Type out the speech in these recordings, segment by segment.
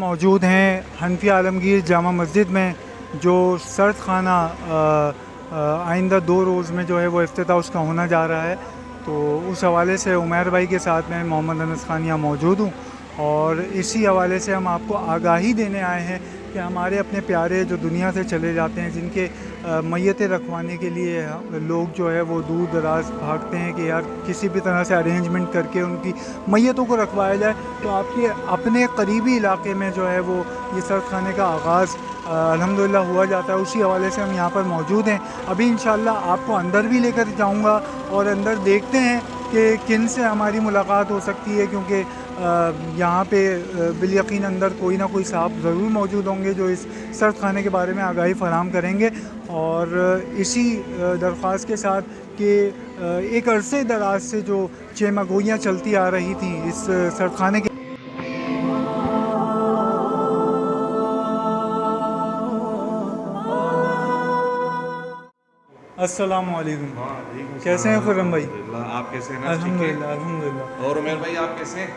मौजूद हैं हनफिया आलमगीर जामा मस्जिद में, जो सर्द खाना आइंदा 2 रोज़ में जो है वो इफ्तिताह उसका होना जा रहा है। तो उस हवाले से उमैर भाई के साथ मैं मोहम्मद अनस खान यहाँ मौजूद हूँ और इसी हवाले से हम आपको आगाही देने आए हैं कि हमारे अपने प्यारे जो दुनिया से चले जाते हैं, जिनके मैयतें रखवाने के लिए लोग जो है वो दूर दराज भागते हैं कि यार किसी भी तरह से अरेंजमेंट करके उनकी मैयतों को रखवाया जाए, तो आपके अपने करीबी इलाके में जो है वो ये सर्द खाने का आगाज़ अल्हम्दुलिल्लाह हुआ जाता है। उसी हवाले से हम यहाँ पर मौजूद हैं। अभी इंशाल्लाह आपको अंदर भी लेकर जाऊँगा और अंदर देखते हैं कि किन से हमारी मुलाकात हो सकती है, क्योंकि यहाँ पे बिलयकीन अंदर कोई ना कोई साहब ज़रूर मौजूद होंगे जो इस सर्द खाने के बारे में आगाही फराहम करेंगे। और इसी दरख्वास्त के साथ कि एक अरसे दराज से जो चेमागोइयाँ चलती आ रही थी इस सर्द खाने के अस्सलाम वालेकुम। वालेकुम कैसे हैं खुर्रम भाई? अल्हम्दुलिल्लाह, आप कैसे हैं? ठीक है। अल्हम्दुलिल्लाह अल्हम्दुलिल्लाह। और उमर भाई आप कैसे हैं?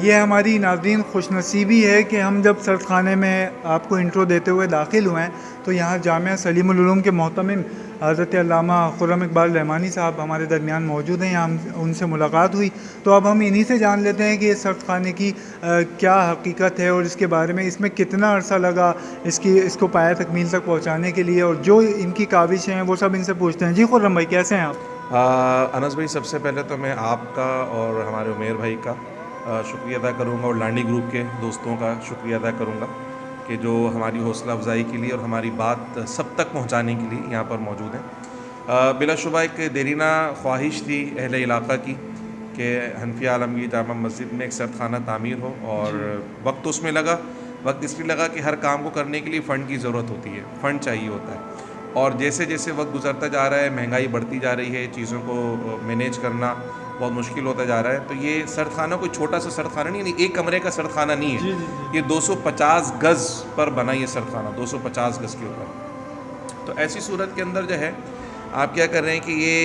ये हमारी नाज़रीन खुशनसीबी है कि हम जब सर्द खाने में आपको इंट्रो देते हुए दाखिल हुए हैं तो यहाँ जामिया सलीमुल उलूम के मोहतमिम हज़रत अल्लामा खुर्रम इकबाल रहमानी साहब हमारे दरमियान मौजूद हैं। यहाँ हम उनसे मुलाकात हुई तो अब हम इन्हीं से जान लेते हैं कि ये सर्द खाने की क्या हकीकत है और इसके बारे में, इसमें कितना अरसा लगा इसको पाया तकमील तक पहुँचाने के लिए, और जो इनकी काविशें हैं वो सब इनसे पूछते हैं। जी खुर्रम भाई, कैसे हैं आप? अनस भाई, सबसे पहले तो मैं आपका और हमारे उमेर भाई का शुक्रिया अदा करूँगा और लांडी ग्रुप के दोस्तों का शुक्रिया अदा करूँगा कि जो हमारी हौसला अफजाई के लिए और हमारी बात सब तक पहुँचाने के लिए यहाँ पर मौजूद हैं। बिलाशुबा एक देरीना ख्वाहिश थी अहले इलाक़ा की कि हनफिया आलमगीर जामा मस्जिद में एक सर्द खाना तामीर हो, और वक्त उसमें लगा। वक्त इसलिए लगा कि हर काम को करने के लिए फ़ंड की ज़रूरत होती है, फ़ंड चाहिए होता है। और जैसे जैसे वक्त गुजरता जा रहा है, महंगाई बढ़ती जा रही है, चीज़ों को मैनेज करना बहुत मुश्किल होता जा रहा है। तो ये सर्द खाना कोई छोटा सा सर्द खाना नहीं, एक कमरे का सर्द खाना नहीं है। ये 250 गज़ पर बना ये सर्द खाना, 250 गज़ के ऊपर। तो ऐसी सूरत के अंदर जो है आप क्या कर रहे हैं कि ये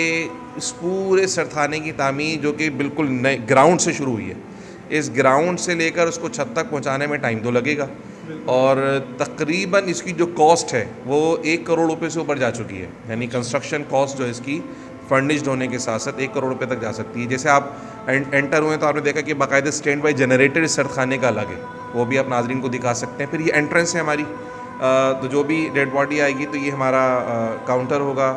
इस पूरे सर्द खाने की तामीर जो कि बिल्कुल नए ग्राउंड से शुरू हुई है, इस ग्राउंड से लेकर उसको छत तक पहुँचाने में टाइम तो लगेगा, और तकरीबन इसकी जो कॉस्ट है वो 1 करोड़ रुपए से ऊपर जा चुकी है। यानी कंस्ट्रक्शन कॉस्ट जो है इसकी फंडिश्ड होने के साथ साथ 1 करोड़ रुपए तक जा सकती है। जैसे आप एंटर हुए तो आपने देखा कि बाकायदा स्टैंड बाई जनरेटर इस सर्द खाने का अलग है, वो भी आप नाजरीन को दिखा सकते हैं। फिर ये एंट्रेंस है हमारी, तो जो भी डेड बॉडी आएगी तो ये हमारा काउंटर होगा,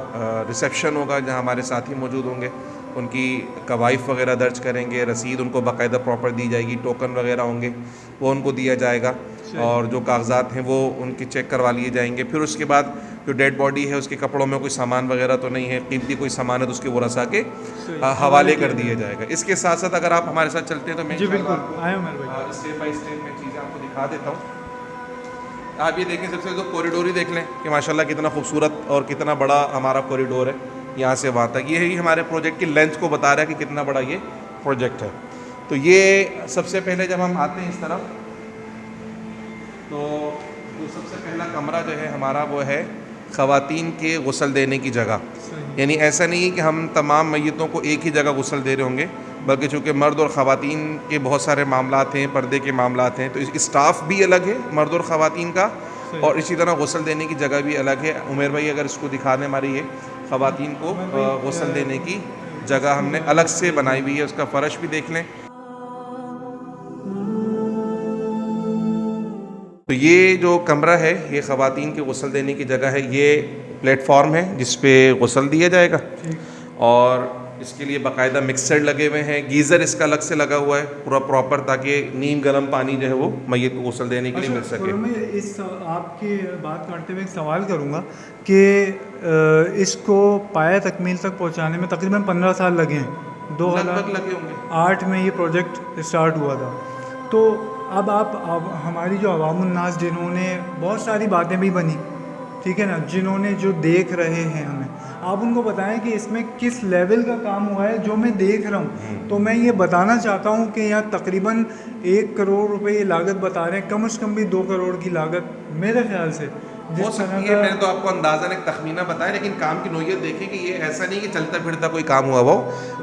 रिसेप्शन होगा जहाँ हमारे साथी मौजूद होंगे, उनकी कवाइफ वगैरह दर्ज करेंगे, रसीद उनको बाकायदा प्रॉपर दी जाएगी, टोकन वगैरह होंगे वो उनको दिया जाएगा, और जो कागजात हैं वो उनके चेक करवा लिए जाएंगे। फिर उसके बाद जो डेड बॉडी है उसके कपड़ों में कोई सामान वगैरह तो नहीं है, कीमती कोई सामान है तो उसके वरसा के हवाले कर दिया जाएगा। इसके साथ साथ अगर आप हमारे साथ चलते हैं तो मैं स्टेप बाई स्टेप में चीज़ें आपको दिखा देता हूँ। आप ये देखें, सबसे जो कॉरिडोर ही देख लें कि माशाल्लाह कितना खूबसूरत और कितना बड़ा हमारा कॉरिडोर है यहाँ से वहाँ तक। यही हमारे प्रोजेक्ट की लेंथ को बता रहा है कि कितना बड़ा ये प्रोजेक्ट है। तो ये सबसे पहले जब हम आते हैं इस तरफ तो जो सबसे पहला कमरा जो है हमारा वो है ख़वातीन के गुस्ल देने की जगह। यानी ऐसा नहीं है कि हम तमाम मैयतों को एक ही जगह गुस्ल दे रहे होंगे, बल्कि चूँकि मर्द और ख़वातीन के बहुत सारे मामलात हैं, पर्दे के मामलात हैं, तो स्टाफ भी अलग है मर्द और ख़वातीन का, और इसी तरह गुस्ल देने की जगह भी अलग है। उमेर भाई अगर इसको दिखाने हमारी ये ख़वातीन को गुस्ल देने की जगह हमने अलग से बनाई हुई है, उसका फ़र्श भी देख लें। तो ये जो कमरा है ये ख़वातीन के गुस्ल देने की जगह है। ये प्लेटफॉर्म है जिस पे गुस्ल दिया जाएगा, और इसके लिए बाकायदा मिक्सर लगे हुए हैं, गीज़र इसका अलग से लगा हुआ है पूरा प्रॉपर, ताकि नीम गर्म पानी जो है वो मैयत को गुस्ल देने के लिए मिल सके। मैं इस आपकी बात करते हुए एक सवाल करूँगा कि इसको पाया तकमील तक पहुँचाने में तकरीबन 15 साल लगे हैं। 2008 में ये प्रोजेक्ट स्टार्ट हुआ था। तो अब हमारी जो अवामुन्नास जिन्होंने बहुत सारी बातें भी बनी, ठीक है ना, जिन्होंने जो देख रहे हैं हमें, आप उनको बताएं कि इसमें किस लेवल का काम हुआ है जो मैं देख रहा हूँ। तो मैं ये बताना चाहता हूँ कि यहाँ तकरीबन 1 करोड़ रुपए ये लागत बता रहे हैं, कम से कम भी 2 करोड़ की लागत मेरे ख्याल से हो सकती है, मैंने तो आपको अंदाज़न एक तखमीना बताया, लेकिन काम की नोयत देखें कि ये ऐसा नहीं कि चलता फिरता कोई काम हुआ वो,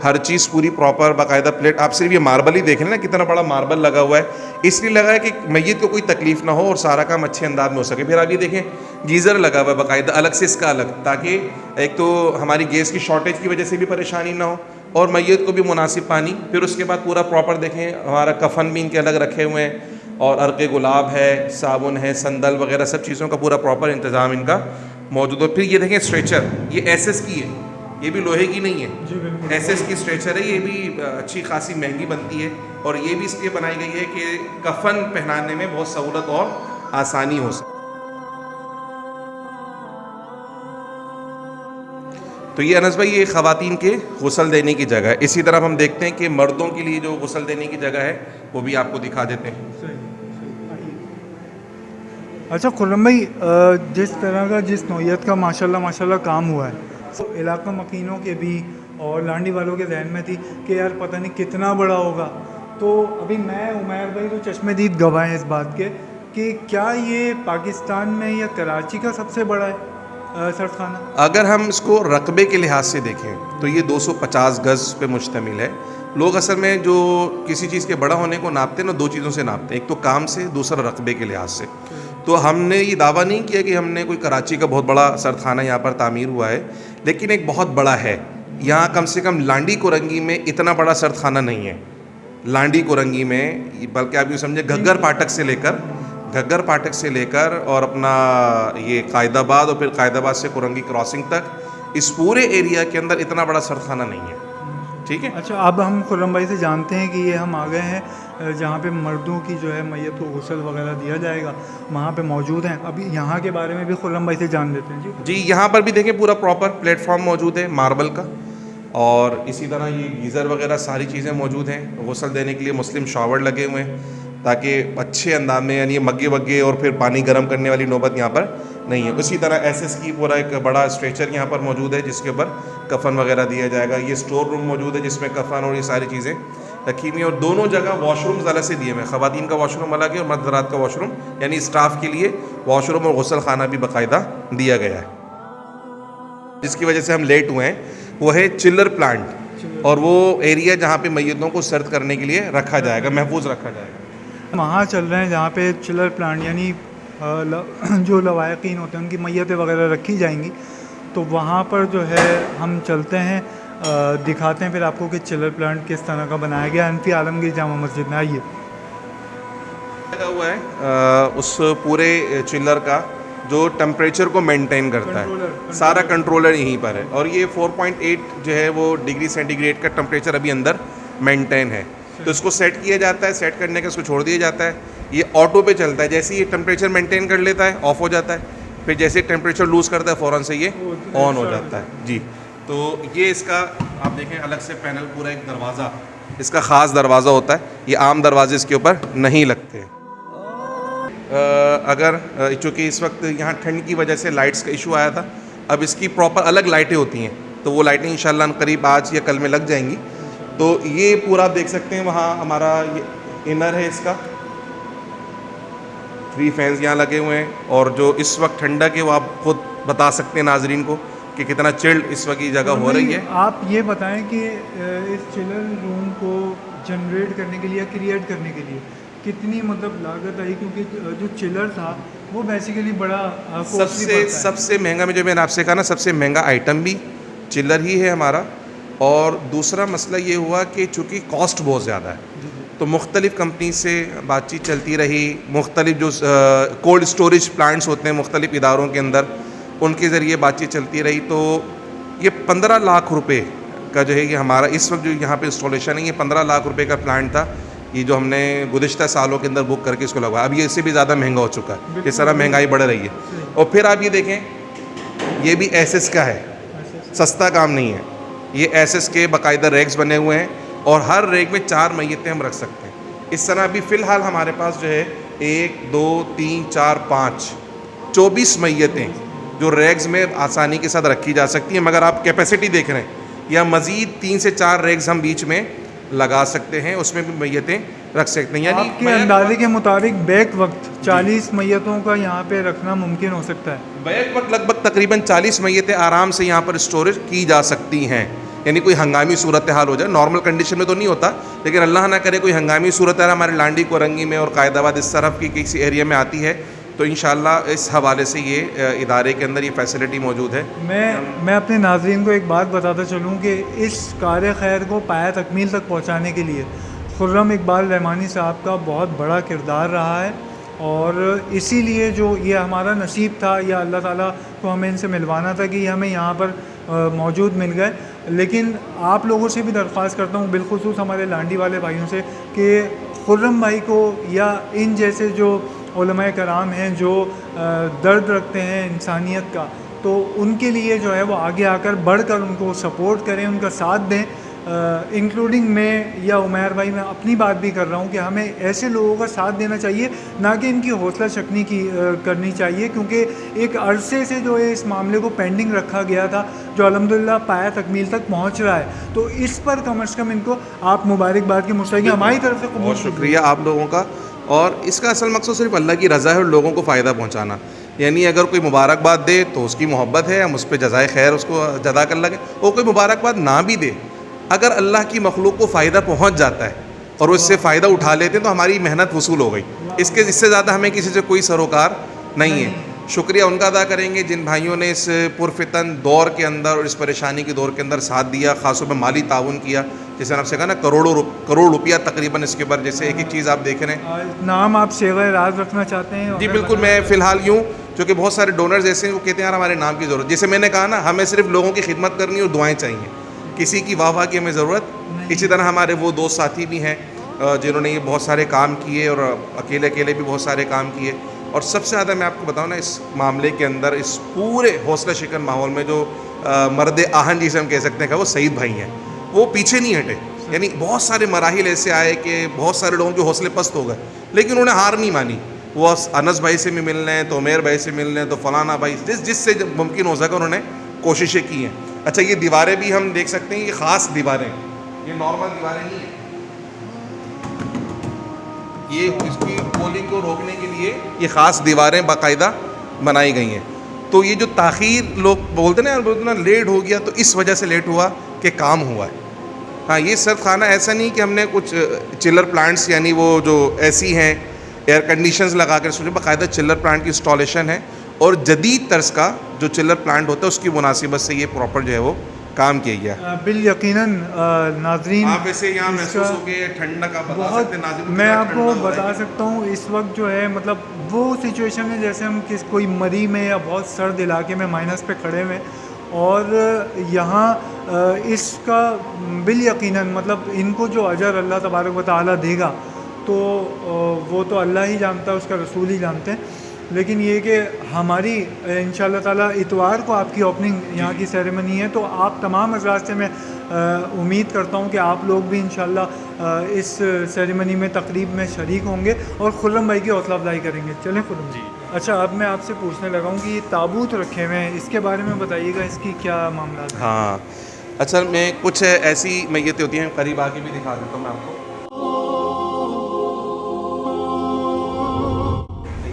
हर चीज़ पूरी प्रॉपर बाकायदा प्लेट। आप सिर्फ ये मार्बल ही देख लें ना, कितना बड़ा मार्बल लगा हुआ है, इसलिए लगा है कि मैयत को कोई तकलीफ ना हो और सारा काम अच्छे अंदाज में हो सके। फिर आप ये देखें, गीज़र लगा हुआ है बाकायदा अलग से, इसका अलग, ताकि एक तो हमारी गैस की शॉर्टेज की वजह से भी परेशानी ना हो और मैयत को भी मुनासिब पानी। फिर उसके बाद पूरा प्रॉपर देखें, हमारा कफन भी इनके अलग रखे हुए हैं और अर्क़े गुलाब है, साबुन है, संदल वगैरह सब चीज़ों का पूरा प्रॉपर इंतज़ाम इनका मौजूद है। फिर ये देखें स्ट्रेचर, ये एसएस की है, ये भी लोहे की नहीं है, एसएस की स्ट्रेचर है। ये भी अच्छी खासी महंगी बनती है और ये भी इसलिए बनाई गई है कि कफन पहनाने में बहुत सहूलत और आसानी हो सके। तो ये अनस भाई, ये ख़वातीन के गुस्ल देने की जगह है। इसी तरह हम देखते हैं कि मर्दों के लिए जो गुस्ल देने की जगह है वो भी आपको दिखा देते हैं। अच्छा खुर्रम भाई, जिस तरह का, जिस नौयत का माशाल्लाह काम हुआ है, तो इलाका मकीनों के भी और लांडी वालों के जहन में थी कि यार पता नहीं कितना बड़ा होगा। तो अभी मैं, उमैर भाई तो चश्मदीद गवाह हैं इस बात के कि क्या ये पाकिस्तान में या कराची का सबसे बड़ा है सर्द खाना? अगर हम इसको रकबे के लिहाज से देखें तो ये 250 गज़ पे मुश्तमिल है। लोग असल में जो किसी चीज़ के बड़ा होने को नापते हैं ना, दो चीज़ों से नापते हैं, एक तो काम से, दूसरा रकबे के लिहाज से। तो हमने ये दावा नहीं किया कि हमने कोई कराची का बहुत बड़ा सरखाना यहाँ पर तामीर हुआ है, लेकिन एक बहुत बड़ा है। यहाँ कम से कम लांडी कोरंगी में इतना बड़ा सरखाना नहीं है। लांडी कोरंगी में, बल्कि आप यूँ समझे घग्गर फाटक से लेकर और अपना ये कायदाबाद और फिर कायदाबाद से कोरंगी क्रॉसिंग तक, इस पूरे एरिया के अंदर इतना बड़ा सरखाना नहीं है। ठीक है। अच्छा, अब हम खुर्रम भाई से जानते हैं कि ये हम आ गए हैं जहाँ पे मर्दों की जो है मैयत को गुस्ल वगैरह दिया जाएगा, वहाँ पे मौजूद हैं। अभी यहाँ के बारे में भी खुर्रम भाई से जान लेते हैं। जी, यहाँ पर भी देखें पूरा प्रॉपर प्लेटफॉर्म मौजूद है मार्बल का, और इसी तरह ये गीज़र वगैरह सारी चीज़ें मौजूद हैं। गुस्ल देने के लिए मुस्लिम शावर लगे हुए हैं ताकि अच्छे अंदाज में, यानी मग्गे वग्गे और फिर पानी गर्म करने वाली नौबत यहाँ पर नहीं है। उसी तरह एसएस की पूरा एक बड़ा स्ट्रेचर यहाँ पर मौजूद है जिसके ऊपर कफन वगैरह दिया जाएगा। ये स्टोर रूम मौजूद है जिसमें कफन और ये सारी चीज़ें रखी हुई हैं, और दोनों जगह वॉशरूम्स अलग से दिए हुए हैं। ख़वातीन का वॉशरूम अलग है और मर्द हज़रात का वॉशरूम, यानी स्टाफ के लिए वॉशरूम और गुस्ल खाना भी बाकायदा दिया गया है। जिसकी वजह से हम लेट हुए हैं वो है चिल्लर प्लांट, और वो एरिया जहाँ पे मैयतों को सर्द करने के लिए रखा जाएगा, महफूज रखा जाएगा। वहाँ चल रहे हैं जहाँ पे चिल्लर प्लांट, यानी जो लवायकीन होते हैं उनकी मैयतें वगैरह रखी जाएंगी। तो वहाँ पर जो है हम चलते हैं, दिखाते हैं फिर आपको कि चिल्लर प्लांट किस तरह का बनाया गया हनफी आलमगीर जामा मस्जिद में। आइए। लगा हुआ है उस पूरे चिल्लर का जो टेम्परेचर को मेंटेन करता है, सारा कंट्रोलर यहीं पर है, और ये 4.8 जो है वो डिग्री सेंटीग्रेड का टेम्परेचर अभी अंदर मेंटेन है। तो इसको सेट किया जाता है, सेट करने के इसको छोड़ दिया जाता है, ये ऑटो पे चलता है। जैसे ही ये टेम्परेचर मेंटेन कर लेता है ऑफ हो जाता है, फिर जैसे टेम्परेचर लूज़ करता है फ़ौरन से ये ऑन हो जाता है। जी, तो ये इसका आप देखें अलग से पैनल, पूरा एक दरवाज़ा, इसका ख़ास दरवाज़ा होता है, ये आम दरवाजे इसके ऊपर नहीं लगते हैं। अगर चूँकि इस वक्त यहाँ ठंड की वजह से लाइट्स का इशू आया था, अब इसकी प्रॉपर अलग लाइटें होती हैं, तो वो लाइटें इंशाल्लाह करीब आज या कल में लग जाएंगी। तो ये पूरा आप देख सकते हैं, वहाँ हमारा ये इनर है, इसका 3 फैंस यहाँ लगे हुए हैं, और जो इस वक्त ठंडक है वो आप खुद बता सकते हैं नाजरीन को कि कितना चिल्ड इस वक्त की जगह हो रही है। आप ये बताएं कि इस चिलर रूम को जनरेट करने के लिए, क्रिएट करने के लिए कितनी मतलब लागत आई, क्योंकि जो चिलर था वो बेसिकली बड़ा सबसे महंगा में, जो मैंने आपसे कहा ना, सबसे महंगा आइटम भी चिलर ही है हमारा। और दूसरा मसला ये हुआ कि चूँकि कॉस्ट बहुत ज़्यादा है, तो मुख्तलिफ़ कंपनी से बातचीत चलती रही, मुख्तलिफ जो कोल्ड स्टोरेज प्लांट्स होते हैं मुख्तलिफ़ इदारों के अंदर, उनके ज़रिए बातचीत चलती रही। तो ये 15 लाख रुपए का जो है ये हमारा इस वक्त जो यहाँ पे इंस्टॉलेशन है, ये 15 लाख रुपए का प्लांट था, ये जो हमने गुज़िश्ता सालों के अंदर बुक करके इसको लगवाया। अब ये इससे भी ज़्यादा महंगा हो चुका है, इस तरह महंगाई बढ़ रही है। और फिर आप ये देखें, ये भी एसएस का है, सस्ता काम नहीं है। ये एसएस के बाकायदा रैक्स बने हुए हैं, और हर रैक में 4 मैयतें हम रख सकते हैं। इस तरह अभी फ़िलहाल हमारे पास जो है 1 2 3 4 5 24 मैयतें जो रैक्स में आसानी के साथ रखी जा सकती हैं। मगर आप कैपेसिटी देख रहे हैं, या मज़ीद 3 से 4 रैक्स हम बीच में लगा सकते हैं, उसमें भी मैयतें रख सकते हैं। यानी आपके अंदाजे के मुताबिक बैक वक्त 40 मैयतों का यहाँ पे रखना मुमकिन हो सकता है। बैक वक्त लगभग तकरीबन 40 मैयतें आराम से यहाँ पर स्टोरेज की जा सकती हैं। यानी कोई हंगामी सूरत हाल हो जाए, नॉर्मल कंडीशन में तो नहीं होता, लेकिन अल्लाह ना करे कोई हंगामी सूरत हाल हमारे लांडी कोरंगी में और कायदाबाद इस तरफ की किसी एरिया में आती है, तो इंशाल्लाह इस हवाले से ये इदारे के अंदर ये फैसिलिटी मौजूद है। मैं अपने नाज़रीन को एक बात बताता चलूँ कि इस कार खैर को पाया तकमील तक पहुँचाने के लिए खुर्रम इकबाल रहमानी साहब का बहुत बड़ा किरदार रहा है, और इसीलिए जो ये हमारा नसीब था या अल्लाह ताला को हमें इनसे मिलवाना था कि ये हमें यहाँ पर मौजूद मिल गए। लेकिन आप लोगों से भी दरख्वास्त करता हूँ, बिलखुसूस हमारे लांडी वाले भाइयों से, कि खुर्रम भाई को या इन जैसे जो उलमाए कराम हैं जो दर्द रखते हैं इंसानियत का, तो उनके लिए जो है वो आगे आकर बढ़कर उनको सपोर्ट करें, उनका साथ दें। इंक्लूडिंग मैं या उमैर भाई, मैं अपनी बात भी कर रहा हूँ कि हमें ऐसे लोगों का साथ देना चाहिए, ना कि इनकी हौसला शक्नी करनी चाहिए, क्योंकि एक अरसे से जो है इस मामले को पेंडिंग रखा गया था, जो अल्हम्दुलिल्लाह पाया तकमील तक पहुँच रहा है। तो इस पर कम अज़ कम इनको आप मुबारकबाद की मुस्तहिक़ हमारी तरफ से बहुत शुक्रिया आप लोगों का। और इसका असल मकसद सिर्फ अल्लाह की रज़ा है और लोगों को फ़ायदा पहुँचाना। यानी अगर कोई मुबारकबाद दे तो उसकी मोहब्बत है, हम उस पर जज़ाए खैर उसको जदा कर लगे, और कोई मुबारकबाद ना भी दे, अगर अल्लाह की मखलूक को फ़ायदा पहुँच जाता है और वो इससे फ़ायदा उठा लेते हैं तो हमारी मेहनत वसूल हो गई। इससे ज़्यादा हमें किसी से कोई सरोकार नहीं है। शुक्रिया उनका अदा करेंगे जिन भाइयों ने इस पुरफितन दौर के अंदर और इस परेशानी के दौर के अंदर साथ दिया, ख़ासतौर पर माली ताउन किया। जैसे आपसे कहा ना, करोड़ रुपया तकरीबन इसके ऊपर, जैसे एक चीज़ आप देख रहे हैं। नाम आप शेग़ राज रखना चाहते हैं? जी बिल्कुल, मैं फ़िलहाल यूँ, क्योंकि बहुत सारे डोनर्स ऐसे हैं वो कहते हैं यार हमारे नाम की ज़रूरत। जैसे मैंने कहा ना, हमें सिर्फ लोगों की खिदमत करनी और दुआएँ चाहिए, किसी की वाह की हमें ज़रूरत। इसी तरह हमारे वो दोस्त साथी भी हैं जिन्होंने ये बहुत सारे काम किए और अकेले भी बहुत सारे काम किए। और सबसे ज़्यादा मैं आपको बताऊँ ना, इस मामले के अंदर, इस पूरे हौसला शिकन माहौल में जो मर्द आहन जिसे हम कह सकते हैं, वो सईद भाई हैं, वो पीछे नहीं हटे। यानी बहुत सारे मराहिल ऐसे आए कि बहुत सारे लोगों के हौसले पस्त हो गए, लेकिन उन्होंने हार नहीं मानी। वो अनस भाई से भी मिल रहे हैं, तो उमैर भाई से मिल रहे हैं, तो फलाना भाई, जिससे मुमकिन हो सके उन्होंने कोशिशें की हैं। अच्छा, ये दीवारें भी हम देख सकते हैं, ये ख़ास दीवारें, ये नॉर्मल दीवारें नहीं हैं। ये इसकी पोलिंग को रोकने के लिए ये ख़ास दीवारें बाकायदा बनाई गई हैं। तो ये जो ताख़ीर लोग बोलते ना लेट हो गया, तो इस वजह से लेट हुआ कि काम हुआ है। हाँ, ये सर्द खाना ऐसा नहीं कि हमने कुछ चिलर प्लांट्स, यानी वो जो ऐसी हैं एयर कंडीशंस लगा कर, सोचे बाकायदा चिलर प्लांट की इंस्टॉलेशन है, और जदीद तर्ज का जो चिलर प्लांट होता है उसकी मुनासिबत से ये प्रॉपर जो है वो काम किया गया। बिल यकीनन नाज़रीन, आप वैसे यहाँ महसूस हो गए ठंडक आप बता सकते हैं नाज़रीन? मैं आपको बता सकता हूँ इस वक्त जो है, मतलब वो सिचुएशन है जैसे हम कोई मरी में या बहुत सर्द इलाके में माइनस पे खड़े हुए, और यहाँ इसका बिल यकीनन, मतलब इनको जो अजर अल्लाह तबारक व तआला देगा तो वो तो अल्लाह ही जानता है, उसका रसूल ही जानते हैं। लेकिन ये कि हमारी इंशाअल्लाह ताला इतवार को आपकी ओपनिंग यहाँ की सेरेमनी है, तो आप तमाम हज़रात से मैं उम्मीद करता हूँ कि आप लोग भी इंशाअल्लाह इस सेरेमनी में, तकरीब में शरीक होंगे और खुर्रम भाई की हौसला अफजाई करेंगे। चलें खुर्रम जी। अच्छा, अब मैं आपसे पूछने लगा हूँ कि ये ताबूत रखे हुए हैं, इसके बारे में बताइएगा, इसकी क्या मामला है? हाँ, अच्छा, मैं कुछ ऐसी मैयतें होती हैं, करीब आके भी दिखा देता हूँ मैं आपको।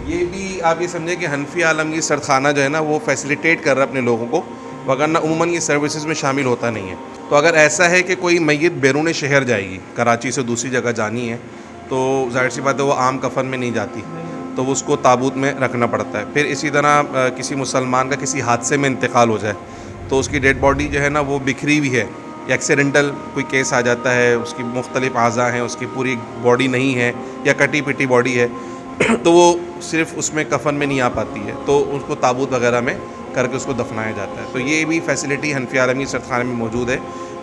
ये भी आप ये समझें कि हनफी आलमगीर सरखाना जो है ना, वो फैसिलिटेट कर रहा है अपने लोगों को, वरना उमूमन ये सर्विसेज में शामिल होता नहीं है। तो अगर ऐसा है कि कोई मैयत बैरून शहर जाएगी, कराची से दूसरी जगह जानी है, तो जाहिर सी बात है वो आम कफन में नहीं जाती, तो वो उसको ताबूत में रखना पड़ता है। फिर इसी तरह किसी मुसलमान का किसी हादसे में इंतकाल हो जाए, तो उसकी डेड बॉडी जो है ना वो बिखरी हुई है, या एक्सीडेंटल कोई केस आ जाता है, उसकी मुख्तलिफ आज़ा हैं, उसकी पूरी बॉडी नहीं है या कटी पिटी बॉडी है, तो वो सिर्फ उसमें कफन में नहीं आ पाती है, तो उसको ताबूत वगैरह में करके उसको दफनाया जाता है। तो ये भी फैसिलिटी हनफी आलमगीर सरखाने में मौजूद है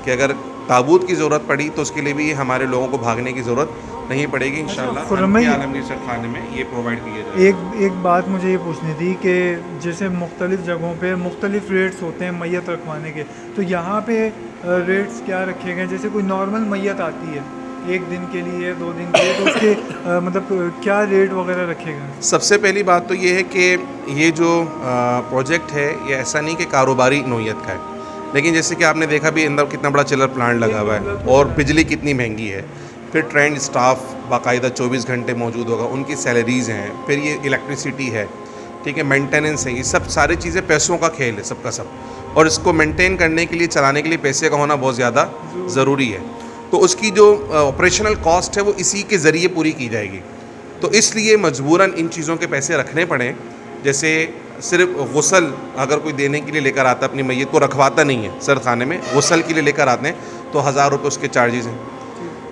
कि अगर ताबूत की ज़रूरत पड़ी तो उसके लिए भी हमारे लोगों को भागने की ज़रूरत नहीं पड़ेगी। इंशाअल्लाह हनफी आलमगीर सरखाने में ये प्रोवाइड किया जाएगा। एक बात मुझे ये पूछनी थी कि जैसे मुख्तलिफ़ जगहों पे मुख्तलिफ़ रेट्स होते हैं मैयत रखवाने के, तो यहाँ पे रेट्स क्या रखे गए? जैसे कोई नॉर्मल मैयत आती है 1 दिन के लिए, 2 दिन के लिए, तो उसके मतलब क्या रेट वगैरह रखे गए? सबसे पहली बात तो ये है कि ये जो प्रोजेक्ट है ये ऐसा नहीं कि कारोबारी नोयत का है, लेकिन जैसे कि आपने देखा भी अंदर कितना बड़ा चिलर प्लांट लगा हुआ है और बिजली कितनी महंगी है, फिर ट्रेंड स्टाफ बाकायदा 24 घंटे मौजूद होगा, उनकी सैलरीज़ हैं, फिर ये इलेक्ट्रिसिटी है, ठीक है, मेंटेनेंस है, ये सब सारी चीज़ें पैसों का खेल है सबका सब, और इसको मेंटेन करने के लिए, चलाने के लिए पैसे का होना बहुत ज़्यादा ज़रूरी है। तो उसकी जो ऑपरेशनल कॉस्ट है वो इसी के ज़रिए पूरी की जाएगी। तो इसलिए मजबूरन इन चीज़ों के पैसे रखने पड़े। जैसे सिर्फ गुसल अगर कोई देने के लिए लेकर आता है, अपनी मैयत को रखवाता नहीं है सर्द खाने में, गुसल के लिए लेकर आते हैं तो 1000 रुपये उसके चार्जेज़ हैं।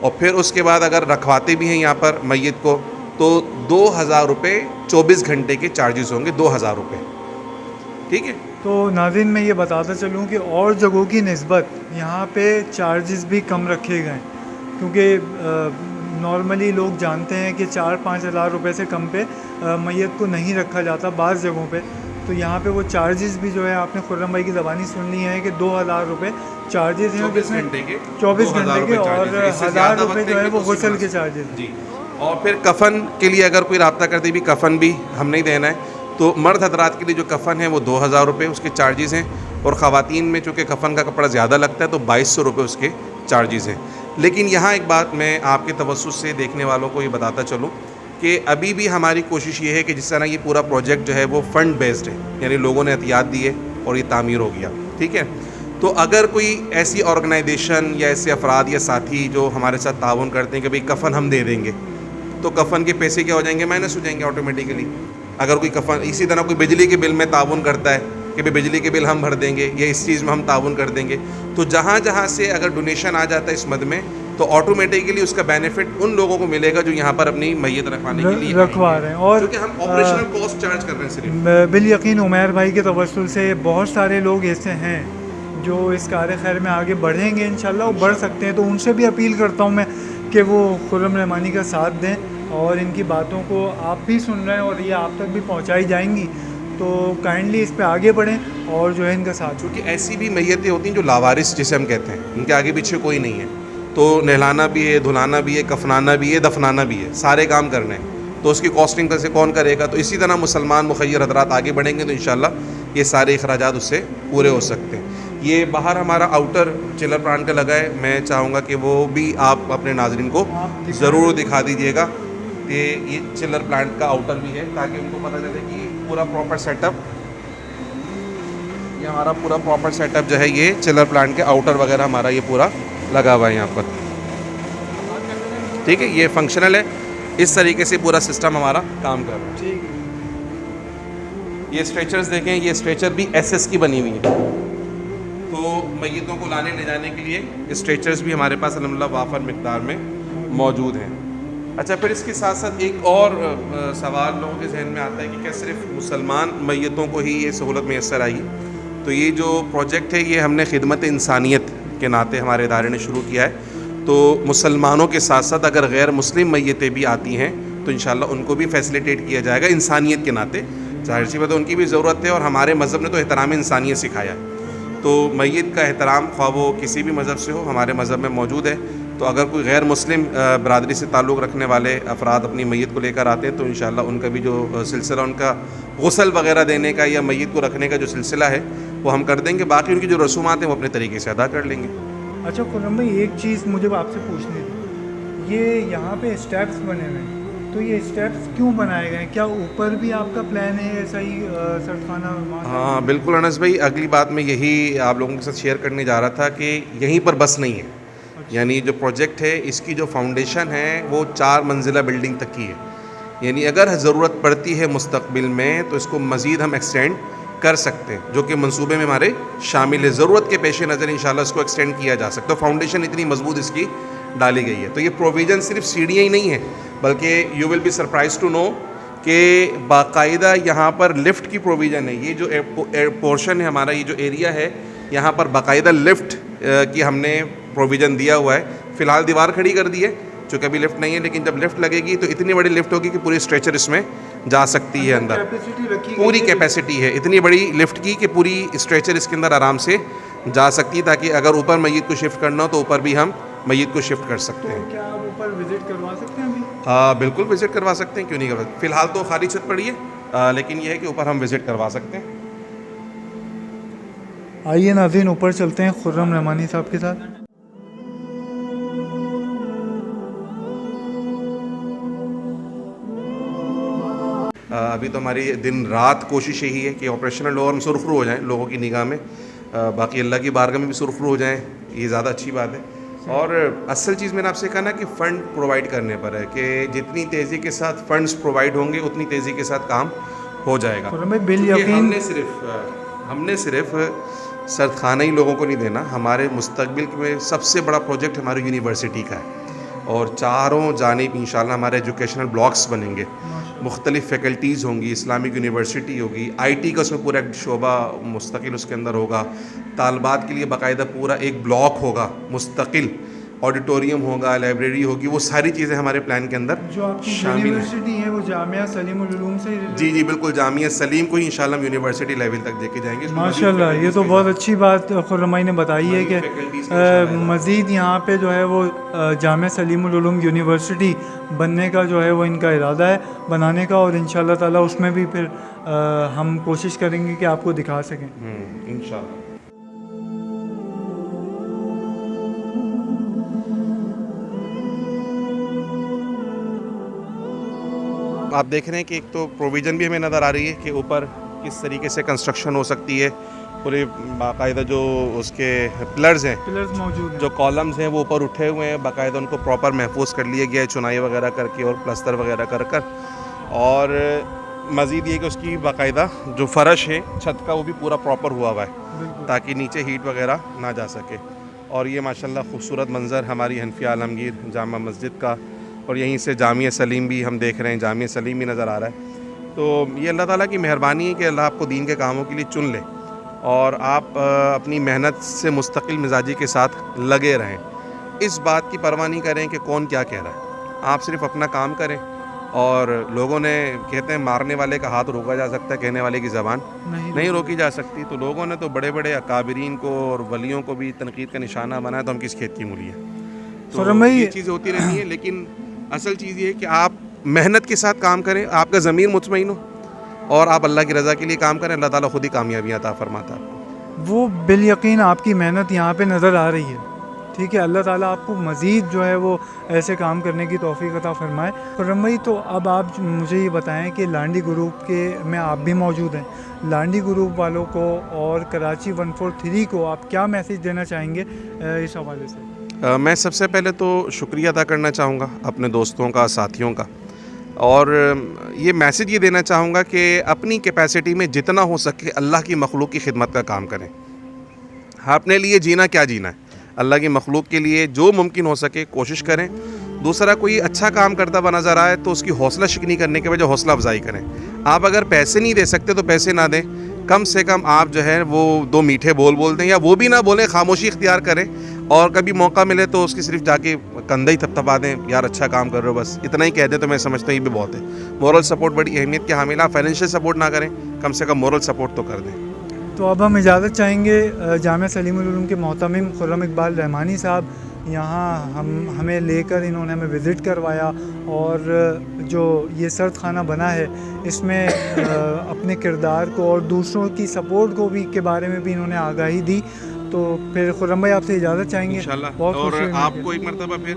और फिर उसके बाद अगर रखवाते भी हैं यहाँ पर मैयत को तो 2000 रुपये 24 घंटे के चार्जेस होंगे, 2000 रुपये, ठीक है। तो नाज़रीन मैं ये बताता चलूँ कि और जगहों की निस्बत यहाँ पे चार्जेस भी कम रखे गए हैं, क्योंकि नॉर्मली लोग जानते हैं कि 4-5 हज़ार रुपये से कम पे मैयत को नहीं रखा जाता बाज़ जगहों पे। तो यहाँ पे वो चार्जेस भी जो है आपने खुर्रम भाई की ज़बानी सुन ली है कि 2000 रुपये चार्जेस हैं, 24 घंटे के 24 घंटे के, और 1000 रुपये जो है वो गुसल के चार्जेस जी। और फिर कफ़न के लिए अगर कोई रब्ता करते भी कफ़न भी हमने ही देना है, तो मर्द हजरात के लिए जो कफ़न है वो 2000 रुपये उसके चार्जेस हैं, और ख़वातीन में चूँकि कफ़न का कपड़ा ज़्यादा लगता है तो 2200 रुपये उसके चार्जेस हैं। लेकिन यहाँ एक बात मैं आपके तवज्जुह से देखने वालों को ये बताता चलूँ कि अभी भी हमारी कोशिश ये है कि जिस तरह ये पूरा प्रोजेक्ट जो है वो फ़ंड बेस्ड है, यानी लोगों ने एहतियात दी है और ये तामीर हो गया, ठीक है। तो अगर कोई ऐसी ऑर्गेनाइजेशन या ऐसे अफराद या साथी जो हमारे साथ ताउन करते हैं कि भाई कफ़न हम दे देंगे, तो कफ़न के पैसे क्या हो जाएंगे, माइनस हो जाएंगे ऑटोमेटिकली। अगर कोई कफ़न, इसी तरह कोई बिजली के बिल में ताउन करता है कि भाई बिजली के बिल हम भर देंगे या इस चीज़ में हम ताउन कर देंगे, तो जहाँ जहाँ से अगर डोनेशन आ जाता है इस मद में तो ऑटोमेटिकली उसका बेनिफिट उन लोगों को मिलेगा जो यहाँ पर अपनी मैयत रखवाने के लिए रखवा रहे हैं। और क्योंकि हम ऑपरेशनल कॉस्ट चार्ज कर रहे हैं सिर्फ। बिल यकीन उमैर भाई के तवस्सुल से बहुत सारे लोग ऐसे हैं जो इस कार खैर में आगे बढ़ेंगे इंशाल्लाह, वो बढ़ सकते हैं। तो उनसे भी अपील करता हूँ मैं कि वो खुर्रम रहमानी का साथ दें, और इनकी बातों को आप भी सुन रहे हैं और ये आप तक भी पहुँचाई जाएंगी, तो काइंडली इस पे आगे बढ़ें और जो है इनका साथ। क्योंकि ऐसी भी मैयतें होती हैं जो लावारिस जिसे हम कहते हैं, इनके आगे पीछे कोई नहीं है, तो नहलाना भी है, धुलाना भी है, कफनाना भी है, दफनाना भी है, सारे काम करने हैं, तो उसकी कॉस्टिंग कैसे कौन करेगा। तो इसी तरह मुसलमान मुखय्यर हजरात आगे बढ़ेंगे तो इंशाल्लाह ये सारे अखराजात उससे पूरे हो सकते हैं। ये बाहर हमारा आउटर चिलर प्लांट का लगा है, मैं चाहूँगा कि वो भी आप अपने नाजरीन को ज़रूर दिखा दीजिएगा कि ये चिलर प्लांट का आउटर भी है, ताकि उनको पता चले कि पूरा प्रॉपर सेटअप, ये हमारा पूरा प्रॉपर सेटअप जो है ये चिलर प्लांट के आउटर वगैरह हमारा ये पूरा लगा हुआ है यहाँ पर, ठीक है। ये फंक्शनल है, इस तरीके से पूरा सिस्टम हमारा काम कर रहा है। ये स्ट्रेचर्स देखें, ये स्ट्रेचर भी एसएस की बनी हुई है, तो मैयतों को लाने ले जाने के लिए स्ट्रेचर्स भी हमारे पास अल्हम्दुलिल्लाह वाफर मिकदार में मौजूद हैं। अच्छा, फिर इसके साथ साथ एक और सवाल लोगों के जहन में आता है कि क्या सिर्फ मुसलमान मैयतों को ही ये सहूलत मैसर आई। तो ये जो प्रोजेक्ट है ये हमने खिदमत इंसानियत के नाते हमारे इदारे ने शुरू किया है, तो मुसलमानों के साथ साथ अगर गैर मुस्लिम मैयतें भी आती हैं तो इंशाल्लाह उनको भी फैसिलिटेट किया जाएगा इंसानियत के नाते। जाहिर सी बात है उनकी भी ज़रूरत है, और हमारे मज़हब ने तो एहतराम इंसानियत सिखाया है, तो मैयत का एहतराम ख्वाह वो किसी भी मज़हब से हो हमारे मज़हब में मौजूद है। तो अगर कोई गैर मुस्लिम बरादरी से ताल्लुक़ रखने वाले अफराद अपनी मैयत को लेकर आते हैं तो इंशाल्लाह उनका भी जो सिलसिला उनका गुस्ल वगैरह देने का या मैयत को रखने का जो सिलसिला है वो हम कर देंगे, बाकी उनकी जो रसूमात हैं वो अपने तरीके से अदा कर लेंगे। अच्छा खुर्रम भाई, एक चीज़ मुझे आपसे पूछनी थी, ये यहाँ पे स्टेप्स बने हुए हैं, तो ये स्टेप्स क्यों बनाए गए हैं? क्या ऊपर भी आपका प्लान है ऐसा ही सरखाना? हाँ बिल्कुल अनस भाई, अगली बात मैं यही आप लोगों के साथ शेयर करने जा रहा था कि यहीं पर बस नहीं है। अच्छा। यानी जो प्रोजेक्ट है इसकी जो फाउंडेशन है वो 4 मंजिला बिल्डिंग तक की है, यानी अगर ज़रूरत पड़ती है मुस्तक़बिल में तो इसको मज़ीद हम एक्सटेंड कर सकते हैं, जो कि मंसूबे में हमारे शामिल है। ज़रूरत के पेश नज़र इंशाल्लाह इसको एक्सटेंड किया जा सकता है। फाउंडेशन इतनी मजबूत इसकी डाली गई है, तो ये प्रोविज़न सिर्फ सीढ़ियाँ ही नहीं है, बल्कि you will be surprise to know कि बाकायदा यहाँ पर लिफ्ट की प्रोविज़न है। ये जो पोर्शन है हमारा, ये जो एरिया है, यहाँ पर बाकायदा लिफ्ट की हमने प्रोविज़न दिया हुआ है। फ़िलहाल दीवार खड़ी कर दी है चूँकि अभी लिफ्ट नहीं है, लेकिन जब लिफ्ट लगेगी तो इतनी बड़ी लिफ्ट होगी कि पूरी स्ट्रेचर इसमें जा सकती है अंदर। पूरी कैपेसिटी है इतनी बड़ी लिफ्ट की कि पूरी स्ट्रेचर इसके अंदर आराम से जा सकती है, ताकि अगर ऊपर मैयत को शिफ्ट करना हो तो ऊपर भी हम मैयत को शिफ्ट कर सकते हैं। तो क्या आप ऊपर विजिट करवा सकते हैं अभी? बिल्कुल विज़िट करवा सकते हैं, क्यों नहीं करवा। फ़िलहाल तो खाली छत पड़ी है, लेकिन यह है कि ऊपर हम विज़िट करवा सकते हैं। आइए नाज़रीन, ऊपर चलते हैं खुर्रम रहमानी साहब के साथ। अभी तो हमारी दिन रात कोशिश यही है कि ऑपरेशनल लोग हम सुरखरू हो जाएं लोगों की निगाह में, बाकी अल्लाह की बारगाह में भी सुरखरू हो जाएं, ये ज़्यादा अच्छी बात है। और असल चीज़ मैंने आपसे कहा ना कि फ़ंड प्रोवाइड करने पर है कि जितनी तेज़ी के साथ फ़ंड्स प्रोवाइड होंगे उतनी तेज़ी के साथ काम हो जाएगा। बिल यकीन हमने सिर्फ सरखाना ही लोगों को नहीं देना, हमारे मुस्तकबिल में सबसे बड़ा प्रोजेक्ट हमारी यूनिवर्सिटी का है और चारों जानिब इंशाल्लाह हमारे एजुकेशनल ब्लॉक्स बनेंगे, मुख्तलिफ़ फ़ैकल्टीज़ होंगी, इस्लामिक यूनिवर्सिटी होगी, IT का उसमें पूरा एक शोबा मुस्तकिल उसके अंदर होगा, तालबात के लिए बाकायदा पूरा एक ब्लॉक होगा मुस्तकिल, ऑडिटोरियम होगा, लाइब्रेरी होगी, वो सारी चीज़ें हमारे प्लान के अंदर जो आपकी शामिल हैं। यूनिवर्सिटी है वो जामिया सलीमुल उलूम से जी बिल्कुल, जामिया सलीम को ही इंशाल्लाह हम यूनिवर्सिटी लेवल तक लेके जाएंगे। माशाल्लाह, ये तो बहुत अच्छी बात खुर्रमाई ने बताई है कि मज़ीद यहाँ पे जो है वो जामिया सलीमुल उलूम यूनिवर्सिटी बनने का जो है वो इनका इरादा है बनाने का, और इंशाल्लाह ताला उसमें भी फिर हम कोशिश करेंगे कि आपको दिखा सकें इंशाल्लाह। आप देख रहे हैं कि एक तो प्रोविज़न भी हमें नज़र आ रही है कि ऊपर किस तरीके से कंस्ट्रक्शन हो सकती है, पूरे बाकायदा जो उसके पिलर्स हैं, पिलर्स मौजूद हैं, जो कॉलम्स हैं वो ऊपर उठे हुए हैं, बाकायदा उनको प्रॉपर महफूज कर लिया गया है चुनाई वगैरह करके और प्लस्तर वगैरह कर कर। और मज़ीद ये कि उसकी बाकायदा जो फ़र्श है छत का वो भी पूरा प्रॉपर हुआ हुआ है ताकि नीचे हीट वगैरह ना जा सके। और ये माशाल्लाह खूबसूरत मंज़र हमारी हनफिया आलमगीर जामा मस्जिद का, और यहीं से जामिया सलीम भी हम देख रहे हैं, जामिया सलीम भी नज़र आ रहा है। तो ये अल्लाह ताला की मेहरबानी है कि अल्लाह आपको दीन के कामों के लिए चुन ले और आप अपनी मेहनत से मुस्तकिल मिजाजी के साथ लगे रहें। इस बात की परवाह नहीं करें कि कौन क्या कह रहा है, आप सिर्फ अपना काम करें। और लोगों ने कहते हैं मारने वाले का हाथ रोका जा सकता है, कहने वाले की ज़बान नहीं रोकी जा सकती। तो लोगों ने तो बड़े बड़े अकाबरीन को और वलियों को भी तनकीद का निशाना बनाया, तो हम किस खेत की मूली है। तो ये चीज़ें होती रहती हैं, लेकिन असल चीज़ ये है कि आप मेहनत के साथ काम करें, आपका ज़मीर मुतमईन हो और आप अल्लाह की रज़ा के लिए काम करें, अल्लाह ताला खुद ही कामयाबी अता फरमाता है। वो बिल यकीन आपकी मेहनत यहाँ पे नज़र आ रही है, ठीक है। अल्लाह ताला आपको मज़ीद जो है वो ऐसे काम करने की तौफीक अता फरमाए। खुर्रम भाई, तो अब आप मुझे ये बताएं कि लांडी ग्रुप के में आप भी मौजूद हैं, लांडी ग्रुप वालों को और कराची 143 को आप क्या मैसेज देना चाहेंगे इस हवाले से? मैं सबसे पहले तो शुक्रिया अदा करना चाहूँगा अपने दोस्तों का, साथियों का, और ये मैसेज ये देना चाहूँगा कि अपनी कैपेसिटी में जितना हो सके अल्लाह की मखलूक की खिदमत का काम करें। अपने लिए जीना क्या जीना है, अल्लाह की मखलूक के लिए जो मुमकिन हो सके कोशिश करें। दूसरा, कोई अच्छा काम करता हुआ नज़र आए तो उसकी हौसला शिकनी करने के बजाय हौसला अफजाई करें। आप अगर पैसे नहीं दे सकते तो पैसे ना दें, कम से कम आप जो है वो 2 मीठे बोल दें, या वो भी ना बोलें, खामोशी इख्तियार करें। और कभी मौका मिले तो उसकी सिर्फ जाके कंधा ही थपथपा दें, यार अच्छा काम कर रहे हो, बस इतना ही कह दें तो मैं समझता हूँ ये भी बहुत है। मोरल सपोर्ट बड़ी अहमियत की हामिल है। फाइनेंशियल सपोर्ट ना करें, कम से कम मोरल सपोर्ट तो कर दें। तो अब हम इजाज़त चाहेंगे जामिया सलीमुल उलूम के मोहतमिम खुर्रम इकबाल रहमानी साहब, यहाँ हमें लेकर इन्होंने हमें विज़िट करवाया और जो ये सर्द खाना बना है इसमें अपने किरदार को और दूसरों की सपोर्ट को भी के बारे में भी इन्होंने आगाही दी। तो फिर खुर्रम भाई आपसे इजाज़त चाहेंगे इंशाल्लाह। और आपको एक मरतबा फिर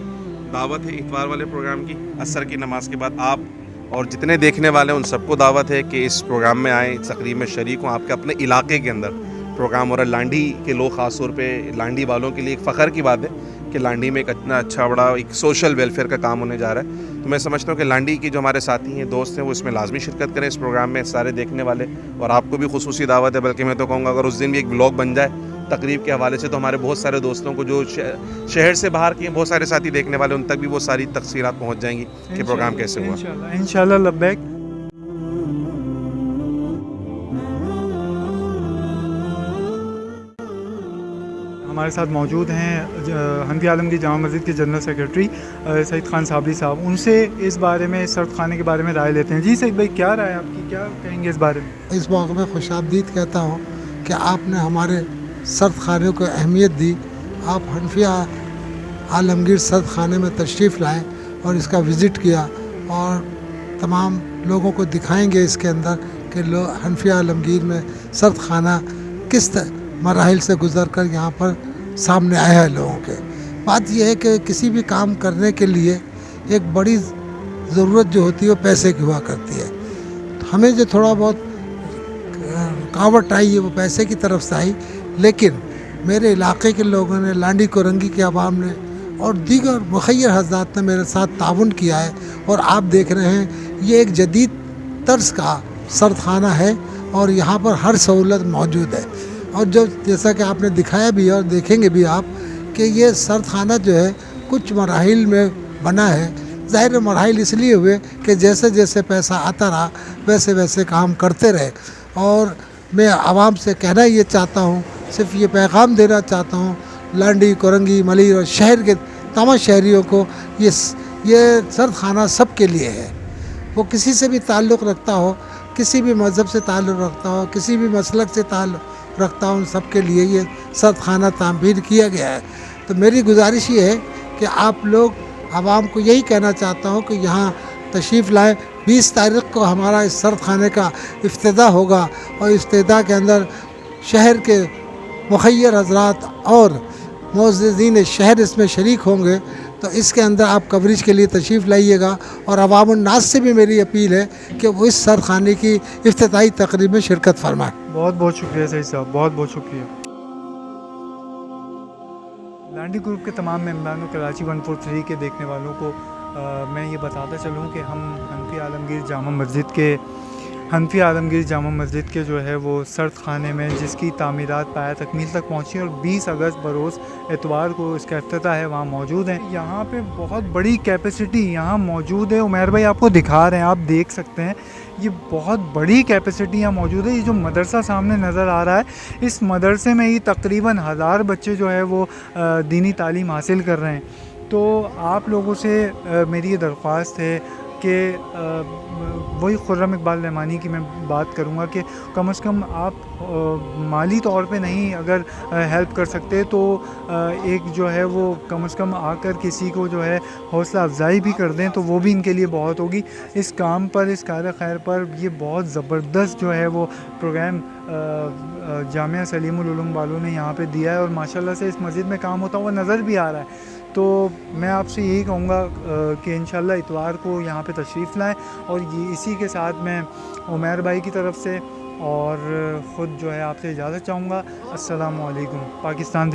दावत है इतवार वाले प्रोग्राम की, असर की नमाज के बाद आप और जितने देखने वाले उन सबको दावत है कि इस प्रोग्राम में आएँ, तकरीब में शरीक हों। आपके अपने इलाके के अंदर प्रोग्राम हो रहा है, लांडी के लोग ख़ास तौर पे लांडी वालों के लिए एक फ़ख्र की बात है कि लांडी में एक इतना अच्छा बड़ा एक सोशल वेलफेयर का काम होने जा रहा है। तो मैं समझता हूँ कि लांडी की जो हमारे साथी हैं, दोस्त हैं, वो इसमें लाजमी शिरकत करें इस प्रोग्राम में, सारे देखने वाले। और आपको भी खुसूसी दावत है, बल्कि मैं तो कहूँगा अगर उस दिन भी एक व्लॉग बन जाए तकरीब के हवाले से, तो हमारे बहुत सारे दोस्तों को जो शहर से बाहर के बहुत सारे साथी देखने वाले, उन तक भी वो सारी तफसीलात पहुँच जाएंगी कि प्रोग्राम कैसे हुआ। इंशाल्लाह लब्बैक। हमारे साथ मौजूद हैं हनफी आलमगीर जामा मस्जिद के जनरल सेक्रेटरी सईद खान साबरी साहब। उनसे इस बारे में, सर्द खाने के बारे में राय लेते हैं। जी सईद भाई, क्या राय आपकी, क्या कहेंगे इस बारे में? इस मौके में खुशामदीद कहता हूँ कि आपने हमारे सर्द खाने को अहमियत दी। आप हनफिया आलमगीर सर्द खाने में तशरीफ़ लाएँ और इसका विज़िट किया, और तमाम लोगों को दिखाएंगे इसके अंदर कि हनफिया आलमगीर में सर्द खाना किस मराहिल से गुज़र कर यहाँ पर सामने आया है लोगों के। बात यह है कि किसी भी काम करने के लिए एक बड़ी ज़रूरत जो होती है वो पैसे की हुआ करती है। हमें जो थोड़ा बहुत रुकावट आई है वो पैसे की तरफ से आई, लेकिन मेरे इलाके के लोगों ने, लांडी कोरंगी के अवाम ने और दीगर मुखैर हजरात ने मेरे साथ ताउन किया है। और आप देख रहे हैं ये एक जदीद तर्ज का सर्द खाना है और यहाँ पर हर सहूलत मौजूद है। और जो जैसा कि आपने दिखाया भी है और देखेंगे भी आप कि ये सर्द खाना जो है कुछ मराहिल में बना है। ज़ाहिर मराहिल इसलिए हुए कि जैसे जैसे पैसा आता रहा वैसे वैसे काम करते रहे। और मैं आवाम से कहना ये चाहता हूँ, सिर्फ ये पैगाम देना चाहता हूँ लांडी, कोरंगी, मलीर और शहर के तमाम शहरियों को, ये सर्द खाना सब के लिए है। वो किसी से भी ताल्लुक़ रखता हो, किसी भी मज़हब से ताल्लुक़ रखता हो, किसी भी मसलक से ताल्लुक़ रखता हो, उन सब के लिए ये सर्द खाना तामीर किया गया है। तो मेरी गुजारिश ये है कि आप लोग, आवाम को यही कहना चाहता हूँ कि यहाँ तशरीफ़ लाएँ। 20 तारीख़ को हमारा इस सर्द खाने का इफ्तिताह होगा और इफ्तिताह के अंदर शहर के मुखैर हजरात और मुअज़्ज़िज़ीन शहर इसमें शरीक होंगे। तो इसके अंदर आप कवरेज के लिए तशरीफ़ लाइएगा। और अवामुन नास से भी मेरी अपील है कि वो इस सर्द खाने की इफ्तिताही तकरीब में शिरकत फरमाएँ। बहुत बहुत शुक्रिया सईद साहब, बहुत बहुत शुक्रिया। लांडी ग्रुप के तमाम मेम्बरानों, कराची 143 के देखने वालों को मैं ये बताता चलूँ कि हम हनफी आलमगीर जामा मस्जिद के जो है वो सर्द खाने में, जिसकी तामीरात पाया तकमील तक पहुँची और 20 अगस्त बरोज़ एतवार को इसका इफ्तिताह है, वहाँ मौजूद हैं। यहाँ पे बहुत बड़ी कैपेसिटी यहाँ मौजूद है। उमैर भाई आपको दिखा रहे हैं, आप देख सकते हैं, ये बहुत बड़ी कैपेसिटी यहाँ मौजूद है। ये जो मदरसा सामने नज़र आ रहा है, इस मदरसे में ही तकरीबन 1000 बच्चे जो है वो दीनी तालीम हासिल कर रहे हैं। तो आप लोगों से मेरी ये दरख्वास्त है कि वही खुर्रम इकबाल रहमानी की मैं बात करूँगा कि कम से कम आप माली तौर पे नहीं अगर हेल्प कर सकते तो एक जो है वो कम से कम आकर किसी को जो है हौसला अफजाई भी कर दें, तो वो भी इनके लिए बहुत होगी। इस काम पर, इस कार खैर पर ये बहुत ज़बरदस्त जो है वो प्रोग्राम जामिया सलीमुल उलूम वालों ने यहाँ पे दिया है और माशाल्लाह से इस मस्जिद में काम होता हुआ नज़र भी आ रहा है। तो मैं आपसे यही कहूँगा कि इंशाल्लाह इतवार को यहाँ पे तशरीफ़ लाएँ। और ये इसी के साथ मैं उमैर भाई की तरफ से और ख़ुद जो है आपसे इजाज़त चाहूँगा। अस्सलामु अलैकुम। पाकिस्तान।